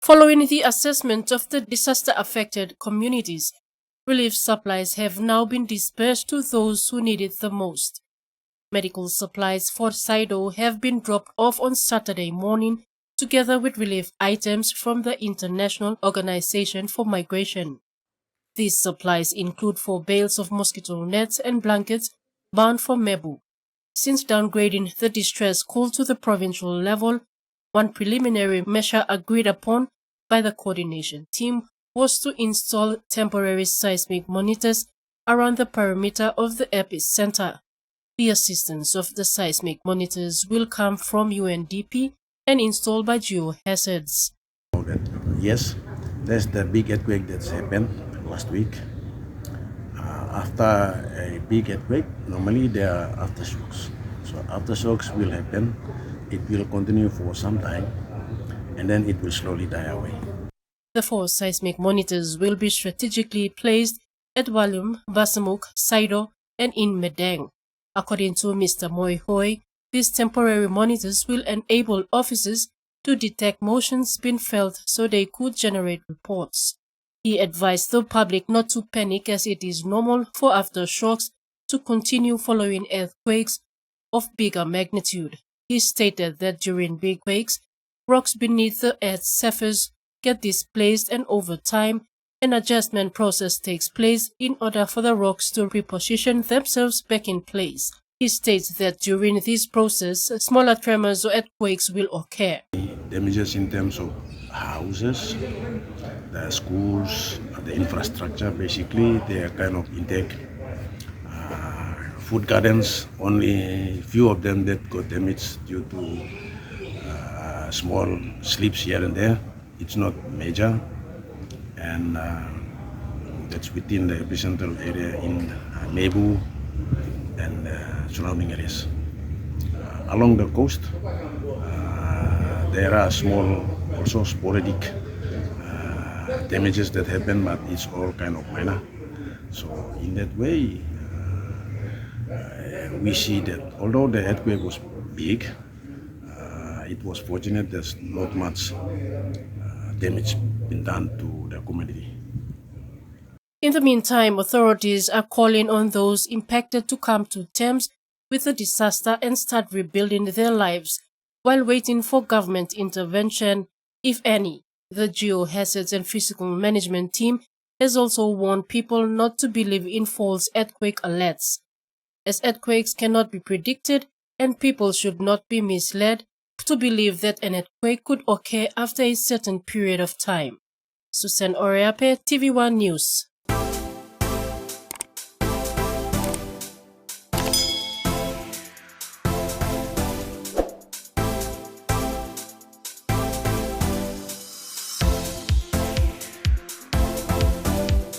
Following the assessment of the disaster-affected communities, relief supplies have now been dispersed to those who need it the most. Medical supplies for Saido have been dropped off on Saturday morning, together with relief items from the International Organization for Migration. These supplies include 4 bales of mosquito nets and blankets bound for Mebu. Since downgrading the distress call to the provincial level, one preliminary measure agreed upon by the coordination team was to install temporary seismic monitors around the perimeter of the epicenter. The assistance of the seismic monitors will come from UNDP and installed by geohazards. Yes, there's the big earthquake that's happened last week. After a big earthquake, normally there are aftershocks. So aftershocks will happen. It will continue for some time, and then it will slowly die away. The 4 seismic monitors will be strategically placed at Walum, Basamuk, Saido, and in Madang. According to Mr. Moi Hoi, these temporary monitors will enable officers to detect motions being felt so they could generate reports. He advised the public not to panic, as it is normal for aftershocks to continue following earthquakes of bigger magnitude. He stated that during big quakes, rocks beneath the Earth's surface get displaced, and over time, an adjustment process takes place in order for the rocks to reposition themselves back in place. He states that during this process, smaller tremors or earthquakes will occur. Damages in terms of houses, the schools, the infrastructure, basically they are kind of intact. Food gardens, only few of them that got damaged due to small slips here and there. It's not major, and that's within the epicentral area in Mebu and surrounding areas. Along the coast, there are small, also sporadic damages that happen, but it's all kind of minor. So in that way, we see that although the earthquake was big, it was fortunate there's not much damage been done to the community. In the meantime, authorities are calling on those impacted to come to terms with the disaster and start rebuilding their lives while waiting for government intervention, if any. The Geohazards and Physical Management team has also warned people not to believe in false earthquake alerts, as earthquakes cannot be predicted and people should not be misled to believe that an earthquake could occur after a certain period of time. Susan Oriape, TVWAN News.